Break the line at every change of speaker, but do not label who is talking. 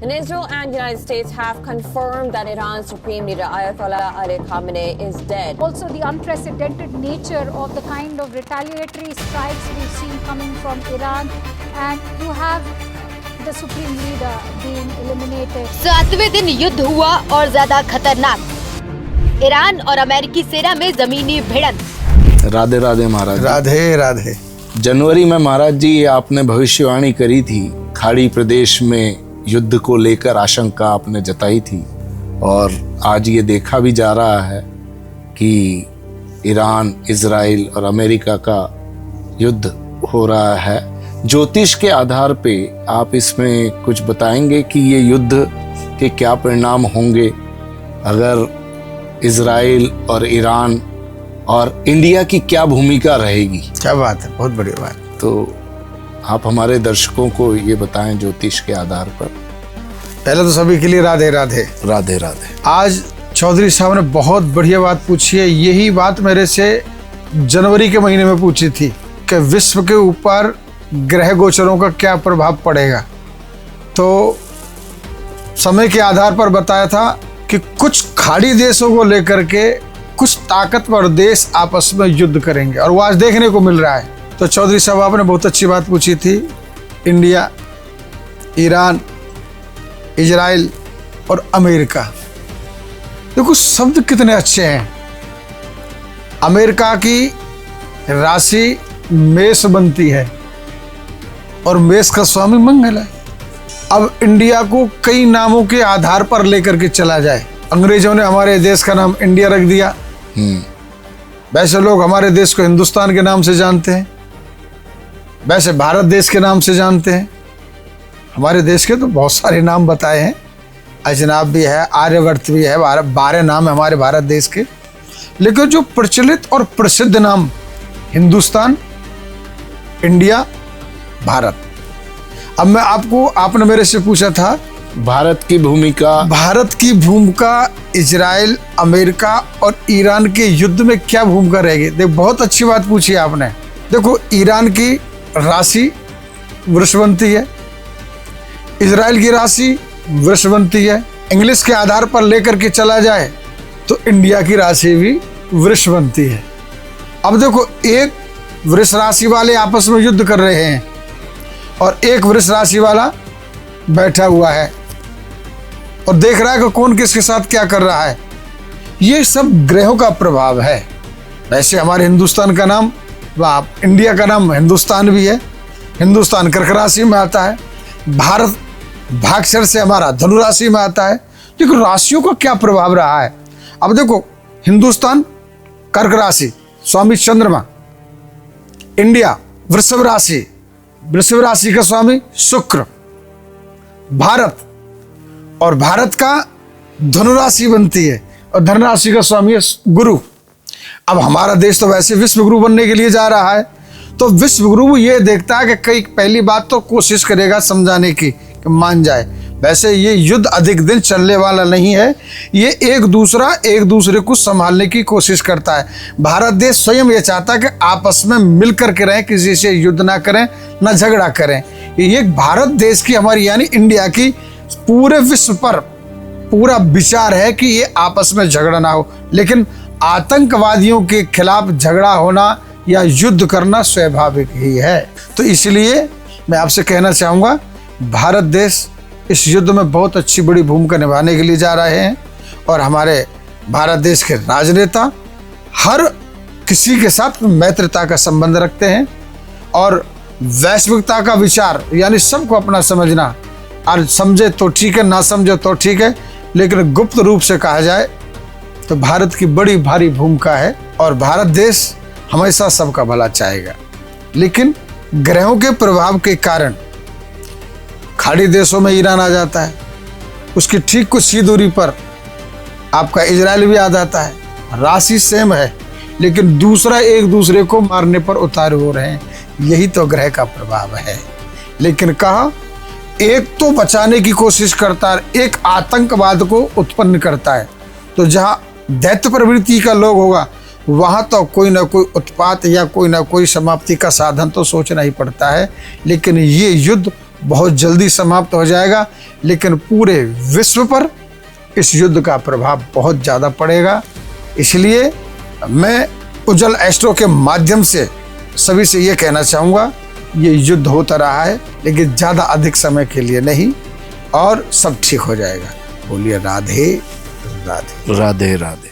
And Israel and United States have confirmed that Iran's Supreme Leader Ayatollah Ali Khamenei is dead.
Also, the unprecedented nature of the kind of retaliatory strikes we've seen coming from Iran, and you have the Supreme Leader being eliminated.
7वें दिन युद्ध हुआ और ज्यादा खतरनाक। Iran और अमेरिकी सेना में जमीनी भिड़ंत।
राधे राधे महाराज।
राधे राधे।
जनवरी में महाराज जी आपने भविष्यवाणी करी थी, खाड़ी प्रदेश में युद्ध को लेकर आशंका आपने जताई थी, और आज ये देखा भी जा रहा है कि ईरान, इजराइल और अमेरिका का युद्ध हो रहा है। ज्योतिष के आधार पे आप इसमें कुछ बताएंगे कि ये युद्ध के क्या परिणाम होंगे अगर इजराइल और ईरान, और इंडिया की क्या भूमिका रहेगी?
क्या बात है, बहुत बड़ी बात।
तो आप हमारे दर्शकों को ये बताएं ज्योतिष के आधार पर।
पहले तो सभी के लिए राधे राधे।
राधे राधे।
आज चौधरी साहब ने बहुत बढ़िया बात पूछी है। यही बात मेरे से जनवरी के महीने में पूछी थी कि विश्व के ऊपर ग्रह गोचरों का क्या प्रभाव पड़ेगा। तो समय के आधार पर बताया था कि कुछ खाड़ी देशों को लेकर के कुछ ताकतवर देश आपस में युद्ध करेंगे, और वो आज देखने को मिल रहा है। तो चौधरी साहब आपने बहुत अच्छी बात पूछी थी। इंडिया, ईरान, इजराइल और अमेरिका, देखो शब्द कितने अच्छे हैं। अमेरिका की राशि मेष बनती है और मेष का स्वामी मंगल है। अब इंडिया को कई नामों के आधार पर लेकर के चला जाए। अंग्रेजों ने हमारे देश का नाम इंडिया रख दिया। वैसे लोग हमारे देश को हिंदुस्तान के नाम से जानते हैं, वैसे भारत देश के नाम से जानते हैं। हमारे देश के तो बहुत सारे नाम बताए हैं, अजनाब भी है, आर्यवर्त भी है, 12 नाम है हमारे भारत देश के। लेकिन जो प्रचलित और प्रसिद्ध नाम हिंदुस्तान, इंडिया, भारत। अब मैं आपने मेरे से पूछा था
भारत की भूमिका इजराइल, अमेरिका और ईरान के युद्ध में क्या भूमिका रहेगी। देखो बहुत अच्छी बात पूछी आपने। देखो ईरान की राशि वृषभवंती है, इजराइल की राशि वृषभवंती है। इंग्लिश के आधार पर लेकर के चला जाए तो इंडिया की राशि भी वृषभवंती है। अब देखो एक वृष राशि वाले आपस में युद्ध कर रहे हैं और एक वृष राशि वाला बैठा हुआ है और देख रहा है कि कौन किसके साथ क्या कर रहा है। ये सब ग्रहों का प्रभाव है। वैसे हमारे हिंदुस्तान का नाम, इंडिया का नाम हिंदुस्तान भी है। हिंदुस्तान कर्क राशि में आता है, भारत भागक्षर से हमारा धनु राशि में आता है। देखो राशियों का क्या प्रभाव रहा है। अब देखो हिंदुस्तान कर्क राशि, स्वामी चंद्रमा। इंडिया वृषभ राशि, वृषभ राशि का स्वामी शुक्र। भारत, और भारत का धनु राशि बनती है और धनु राशि का स्वामी है गुरु। अब हमारा देश तो वैसे विश्व गुरु बनने के लिए जा रहा है, तो विश्व गुरु ये देखता है कि पहली बात तो कोशिश करेगा समझाने की कि मान जाए। वैसे ये युद्ध अधिक दिन चलने वाला नहीं है। ये एक दूसरे को संभालने की कोशिश करता है। भारत देश स्वयं ये चाहता है कि आपस में मिल करके रहें, किसी से युद्ध ना करें, ना झगड़ा करें। ये भारत देश की, हमारी यानी इंडिया की, पूरे विश्व पर पूरा विचार है कि ये आपस में झगड़ा ना हो। लेकिन आतंकवादियों के खिलाफ झगड़ा होना या युद्ध करना स्वाभाविक ही है। तो इसलिए मैं आपसे कहना चाहूँगा, भारत देश इस युद्ध में बहुत अच्छी बड़ी भूमिका निभाने के लिए जा रहे हैं, और हमारे भारत देश के राजनेता हर किसी के साथ मैत्रिता का संबंध रखते हैं और वैश्विकता का विचार, यानी सबको अपना समझना, और समझे तो ठीक है, ना समझे तो ठीक है, लेकिन गुप्त रूप से कहा जाए तो भारत की बड़ी भारी भूमिका है और भारत देश हमेशा सबका भला चाहेगा। लेकिन ग्रहों के प्रभाव के कारण खाड़ी देशों में ईरान आ जाता है, उसकी ठीक कुछ ही दूरी पर आपका इजराइल भी आ जाता है। राशि सेम है लेकिन दूसरा एक दूसरे को मारने पर उतारू हो रहे हैं। यही तो ग्रह का प्रभाव है। लेकिन कहा, एक तो बचाने की कोशिश करता है, एक आतंकवाद को उत्पन्न करता है। तो जहाँ दैत्य प्रवृत्ति का लोग होगा वहाँ तो कोई ना कोई उत्पात या कोई ना कोई समाप्ति का साधन तो सोचना ही पड़ता है। लेकिन ये युद्ध बहुत जल्दी समाप्त हो जाएगा, लेकिन पूरे विश्व पर इस युद्ध का प्रभाव बहुत ज़्यादा पड़ेगा। इसलिए मैं उज्जवल एस्ट्रो के माध्यम से सभी से ये कहना चाहूँगा, ये युद्ध होता रहा है लेकिन ज़्यादा अधिक समय के लिए नहीं, और सब ठीक हो जाएगा। बोलिए राधे राधे।
राधे राधे।